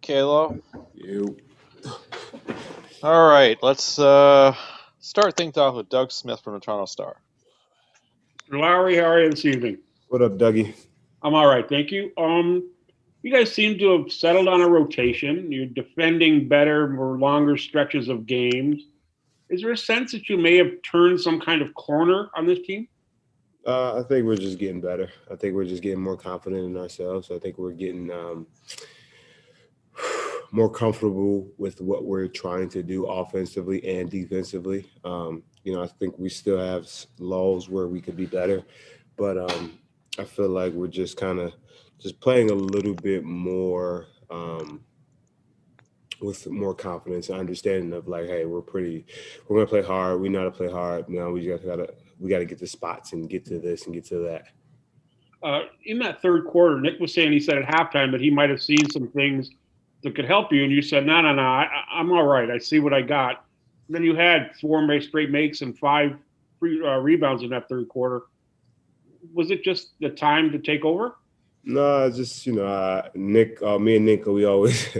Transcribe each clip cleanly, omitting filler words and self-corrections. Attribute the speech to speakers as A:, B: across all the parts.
A: Kalo.
B: You.
A: All right, let's start things off with Doug Smith from the Toronto Star.
C: Lowry, how are you this evening?
B: What up, Dougie?
C: I'm all right, thank you. You guys seem to have settled on a rotation. You're defending better, more longer stretches of games. Is there a sense that you may have turned some kind of corner on this team?
B: I think we're just getting better. I think we're just getting more confident in ourselves. I think we're getting more comfortable with what we're trying to do offensively and defensively. I think we still have lulls where we could be better, but I feel like we're just kind of just playing a little bit more with more confidence and understanding of like, hey, we're gonna play hard. We know how to play hard. We gotta get the spots and get to this and get to that.
C: In that third quarter, Nick was saying he said at halftime that he might have seen some things that could help you, and you said, no, I'm all right. I see what I got. And then you had four straight makes and five rebounds in that third quarter. Was it just the time to take over?
B: No, just Nick, me and Nick, we always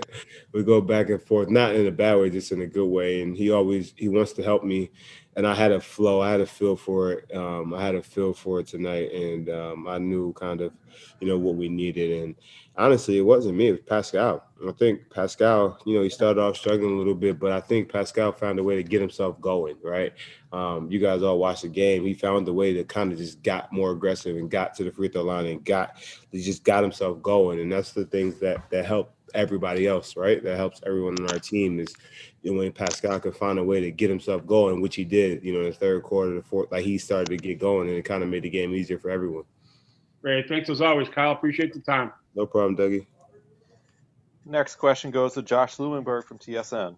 B: we go back and forth, not in a bad way, just in a good way. And he wants to help me, and I had a flow, I had a feel for it. I had a feel for it tonight, and I knew kind of, what we needed. And honestly, it wasn't me; it was Pascal. I think Pascal, he started off struggling a little bit, but I think Pascal found a way to get himself going. Right. You guys all watched the game. He found a way to kind of just got more aggressive and got to the free throw line and he just got himself going. And that's the things that help everybody else, right? That helps everyone on our team is when Pascal could find a way to get himself going, which he did, in the third quarter, the fourth, like he started to get going, and it kind of made the game easier for everyone.
C: Great. Thanks as always, Kyle. Appreciate the time.
B: No problem, Dougie.
A: Next question goes to Josh Lewenberg from TSN.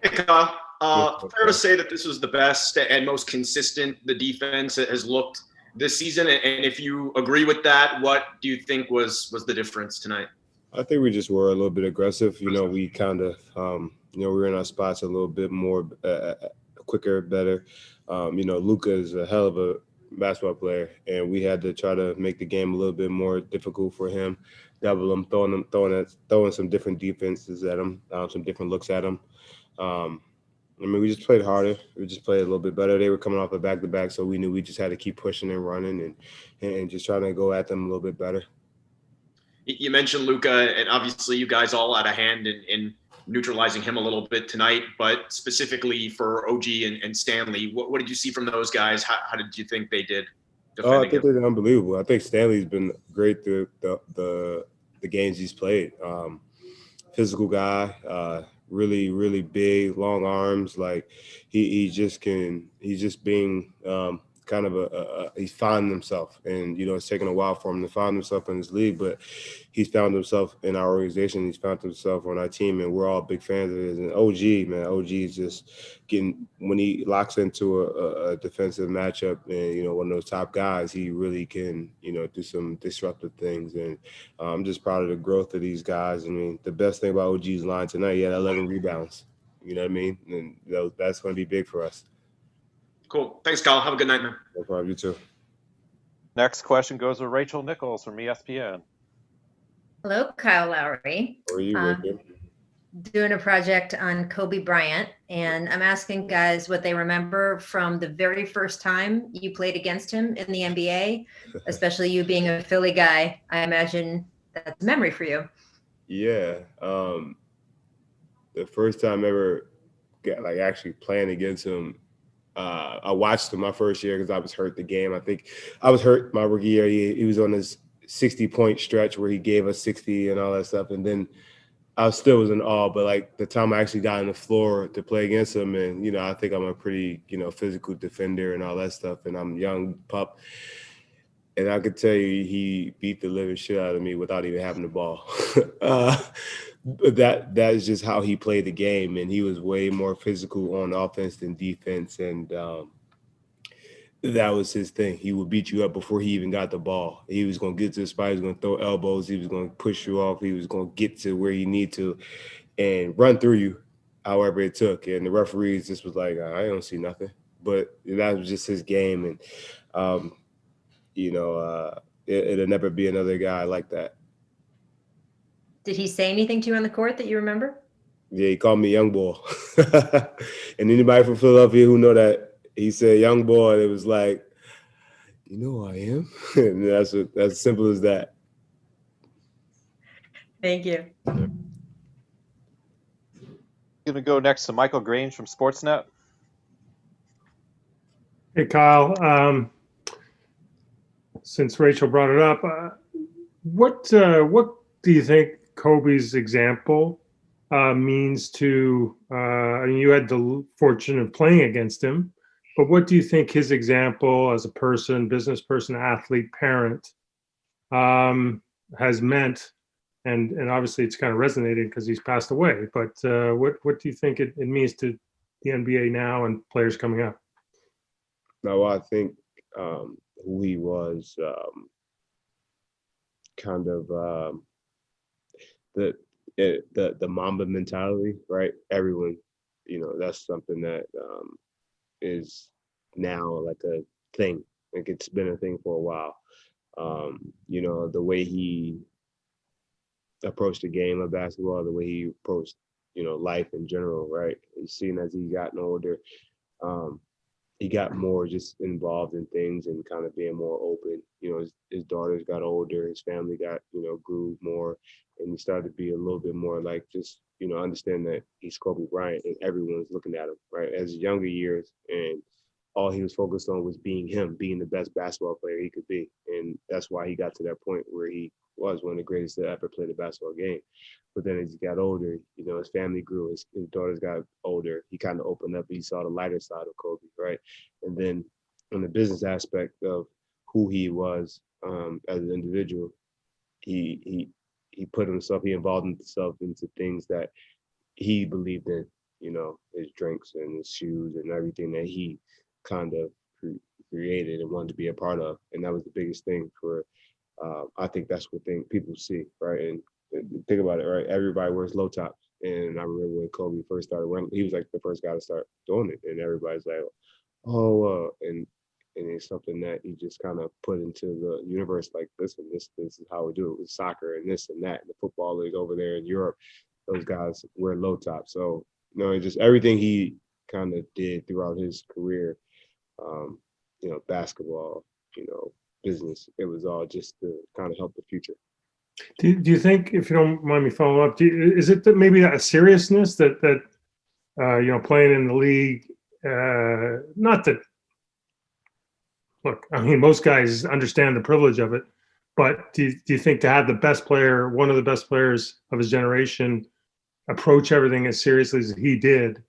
D: Hey, Kyle. Fair to say that this was the best and most consistent the defense has looked this season, and if you agree with that, what do you think was the difference tonight?
B: I think we just were a little bit aggressive. We kind of, we were in our spots a little bit more quicker, better. Luka is a hell of a basketball player, and we had to try to make the game a little bit more difficult for him, double him, throwing some different defenses at him, some different looks at him. We just played harder. We just played a little bit better. They were coming off a back-to-back, so we knew we just had to keep pushing and running and just trying to go at them a little bit better.
D: You mentioned Luka, and obviously you guys all had a hand in neutralizing him a little bit tonight, but specifically for OG and Stanley, what did you see from those guys? How did you think they did defending
B: I think they're unbelievable. I think Stanley's been great through the games he's played. Physical guy, really, really big, long arms. Like he's just being kind of he's found himself, and it's taken a while for him to find himself in this league, but he's found himself in our organization. He's found himself on our team, and we're all big fans of his. And OG is just getting, when he locks into a defensive matchup and one of those top guys, he really can do some disruptive things. And I'm just proud of the growth of these guys. The best thing about OG's line tonight, he had 11 rebounds. You know what I mean? And that's going to be big for us.
D: Cool. Thanks, Kyle. Have a good night, man.
B: No problem. You too.
A: Next question goes to Rachel Nichols from ESPN.
E: Hello, Kyle Lowry.
B: How are you, Rachel?
E: Doing a project on Kobe Bryant, and I'm asking guys what they remember from the very first time you played against him in the NBA, especially you being a Philly guy. I imagine that's a memory for you.
B: Yeah. The first time I ever got actually playing against him, I watched him my first year because I was hurt the game. I think I was hurt my rookie year. He was on this 60-point stretch where he gave us 60 and all that stuff. And then I still was in awe. But the time I actually got on the floor to play against him, and I think I'm a pretty physical defender and all that stuff. And I'm a young pup. And I could tell you he beat the living shit out of me without even having the ball. That is just how he played the game, and he was way more physical on offense than defense, and that was his thing. He would beat you up before he even got the ball. He was going to get to the spot. He was going to throw elbows. He was going to push you off. He was going to get to where you need to and run through you however it took. And the referees just was like, I don't see nothing. But that was just his game, and it'll never be another guy like that.
E: Did he say anything to you on the court that you remember?
B: Yeah, he called me young boy. And anybody from Philadelphia who know that he said young boy, it was like, you know who I am? And that's as simple as that.
E: Thank you.
A: Going to go next to Michael Grange from Sportsnet.
F: Hey, Kyle. Since Rachel brought it up, what do you think Kobe's example means to? I mean, you had the fortune of playing against him, but what do you think his example as a person, business person, athlete, parent, has meant? And obviously, it's kind of resonated because he's passed away. But what do you think it means to the NBA now and players coming up?
B: No, I think who he was, kind of the Mamba mentality, right? Everyone, that's something that is now like a thing. Like it's been a thing for a while. The way he approached the game of basketball, the way he approached, life in general, right? He's seen as he's gotten older, he got more just involved in things and kind of being more open. His daughters got older, his family got, grew more, and he started to be a little bit more like just, understand that he's Kobe Bryant and everyone's looking at him, right? As younger years, and all he was focused on was being him, being the best basketball player he could be. And that's why he got to that point where he was one of the greatest to ever play the basketball game. But then as he got older, his family grew, his daughters got older. He kind of opened up. He saw the lighter side of Kobe, right? And then on the business aspect of who he was as an individual, he put himself, he involved himself into things that he believed in, his drinks and his shoes and everything that he kind of created and wanted to be a part of. And that was the biggest thing for, I think that's what people see, right? And think about it, right? Everybody wears low tops. And I remember when Kobe first started wearing, he was like the first guy to start doing it. And everybody's like, and it's something that he just kind of put into the universe, like, listen, this is how we do it with soccer and this and that. And the football league over there in Europe, those guys wear low tops. So, just everything he kind of did throughout his career, basketball, business, it was all just to kind of help the future.
F: Do you think, if you don't mind me following up, is it that maybe a seriousness that playing in the league, not that, look, I mean, most guys understand the privilege of it, but do you think to have the best player, one of the best players of his generation, approach everything as seriously as he did,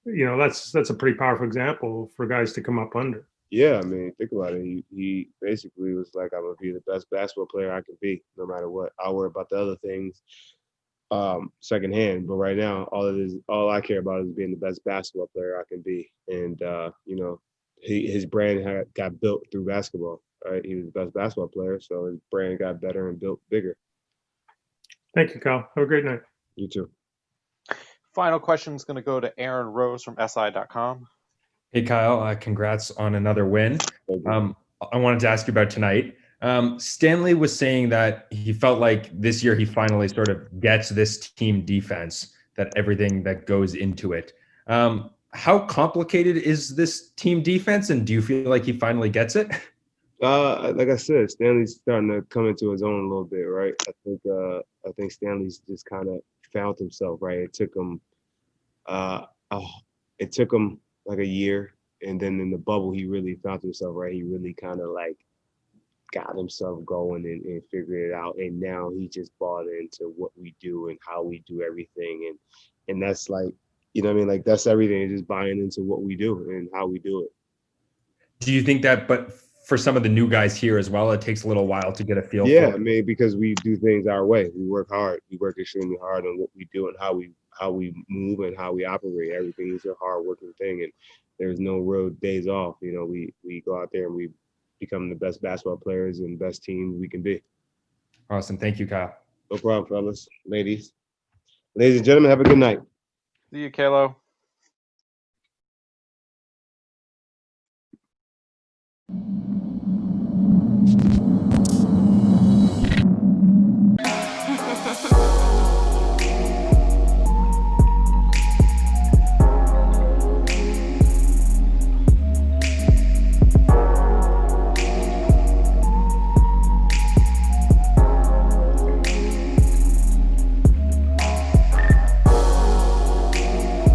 F: that's a pretty powerful example for guys to come up under.
B: Yeah, I mean, think about it. He basically was like, I'm gonna be the best basketball player I can be, no matter what. I'll worry about the other things secondhand. But right now, all I care about is being the best basketball player I can be. And his brand got built through basketball. Right, he was the best basketball player, so his brand got better and built bigger.
F: Thank you, Kyle. Have a great night.
B: You too.
A: Final question is going to go to Aaron Rose from SI.com.
G: Hey, Kyle, congrats on another win. I wanted to ask you about tonight. Stanley was saying that he felt like this year he finally sort of gets this team defense, that everything that goes into it. How complicated is this team defense, and do you feel like he finally gets it?
B: Like I said, Stanley's starting to come into his own a little bit, right? I think Stanley's just kind of found himself, right? It took him like a year, and then in the bubble he really found himself, right? He really kind of like got himself going and figured it out, and now he just bought into what we do and how we do everything, and that's like, what I mean, like that's everything, just buying into what we do and how we do it.
G: Do you think that, but for some of the new guys here as well, it takes a little while to get a feel for
B: Yeah,
G: it?
B: I mean, because we do things our way. We work hard. We work extremely hard on what we do and how we move and how we operate. Everything is a hard working thing, and there's no real days off. We go out there and we become the best basketball players and best team we can be.
G: Awesome. Thank you, Kyle.
B: No problem, fellas. Ladies and gentlemen, have a good night.
A: See you, Kalo.